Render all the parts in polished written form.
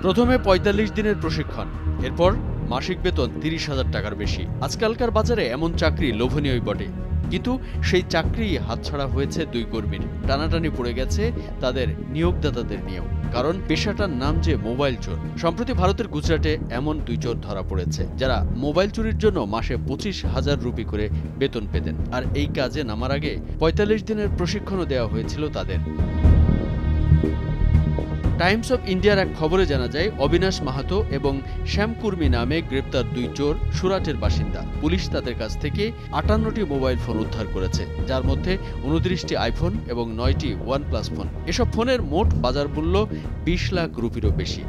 প্রথমে ৪৫ দিনের প্রশিক্ষণ, এরপর মাসিক বেতন ৩০,০০০ টাকার বেশি। আজকালকার বাজারে এমন চাকরি লোভনীয়ই বটে, কিন্তু সেই চাকরি হাতছাড়া হয়েছে দুই কর্মীর। টানাটানি পড়ে গেছে তাদের নিয়োগদাতাদের নিয়েও, কারণ পেশাটার নাম যে মোবাইল চোর। সম্প্রতি ভারতের গুজরাটে এমন দুই চোর ধরা পড়েছে, যারা মোবাইল চুরির জন্য মাসে ২৫,০০০ রুপি করে বেতন পেতেন। আর এই কাজে নামার আগে ৪৫ দিনের প্রশিক্ষণও দেওয়া হয়েছিল তাদের। টাইমস অব ইন্ডিয়ার এক খবরে জানা যায়, অবিনাশ মাহাতো এবং শ্যাম কুর্মি নামে গ্রেপ্তার দুই চোর সুরাটের বাসিন্দা। পুলিশ তাদের কাছ থেকে ৫৮টি মোবাইল ফোন উদ্ধার করেছে, যার মধ্যে ২৯টি আইফোন এবং ৯টি ওয়ানপ্লাস ফোন। এসব ফোনের মোট বাজার মূল্য ২০ লাখ রুপিরও বেশি।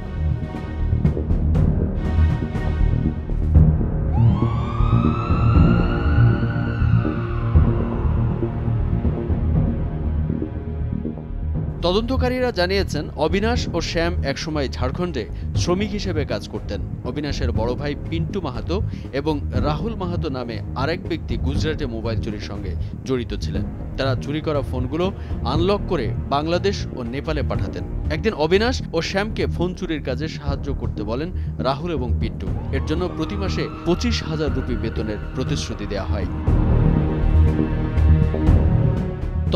তদন্তকারীরা জানিয়েছেন, অবিনাশ ও শ্যাম একসময় ঝাড়খণ্ডে শ্রমিক হিসেবে কাজ করতেন। অবিনাশের বড় ভাই পিন্টু মাহাতো এবং রাহুল মাহাতো নামে আরেক ব্যক্তি গুজরাটে মোবাইল চুরির সঙ্গে জড়িত ছিলেন। তারা চুরি করা ফোনগুলো আনলক করে বাংলাদেশ ও নেপালে পাঠাতেন। একদিন অবিনাশ ও শ্যামকে ফোন চুরির কাজে সাহায্য করতে বলেন রাহুল এবং পিন্টু। এর জন্য প্রতি মাসে ২৫,০০০ রুপি বেতনের প্রতিশ্রুতি দেওয়া হয়।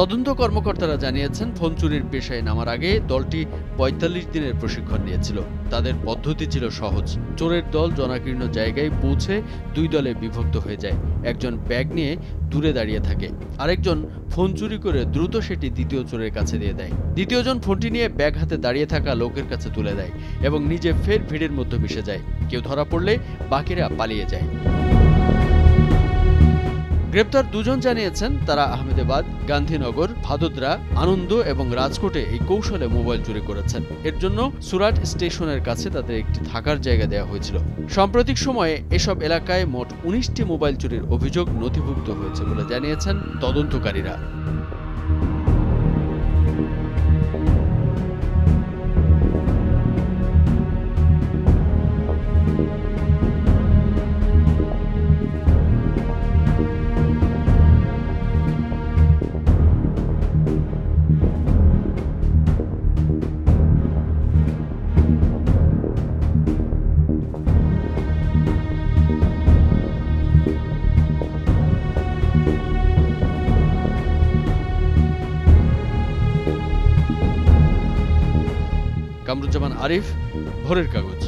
তদন্ত কর্মকর্তারা জানিয়েছেন, ফোন চুরির পেশায় নামার আগে দলটি ৪৫ দিনের প্রশিক্ষণ নিয়েছিল। তাদের পদ্ধতি ছিল সহজ। চোরের দল জনাকীর্ণ জায়গায় পৌঁছে দুই দলে বিভক্ত হয়ে যায়। একজন ব্যাগ নিয়ে দূরে দাঁড়িয়ে থাকে, আরেকজন ফোন চুরি করে দ্রুত সেটি দ্বিতীয় চোরের কাছে দিয়ে দেয়। দ্বিতীয়জন ফোনটি নিয়ে ব্যাগ হাতে দাঁড়িয়ে থাকা লোকের কাছে তুলে দেয় এবং নিজে ফের ভিড়ের মধ্যে মিশে যায়। কেউ ধরা পড়লে বাকিরা পালিয়ে যায়। গ্রেপ্তার দুজন জানিয়েছেন, তারা আহমেদাবাদ, গান্ধীনগর, ভাদোদরা, আনন্দ এবং রাজকোটে এই কৌশলে মোবাইল চুরি করেছেন। এর জন্য সুরাট স্টেশনের কাছে তাদের একটি থাকার জায়গা দেওয়া হয়েছিল। সাম্প্রতিক সময়ে এসব এলাকায় মোট ১৯টি মোবাইল চুরির অভিযোগ নথিভুক্ত হয়েছে বলে জানিয়েছেন তদন্তকারীরা। কামরুজ্জামান আরিফ, ভোরের কাগজ।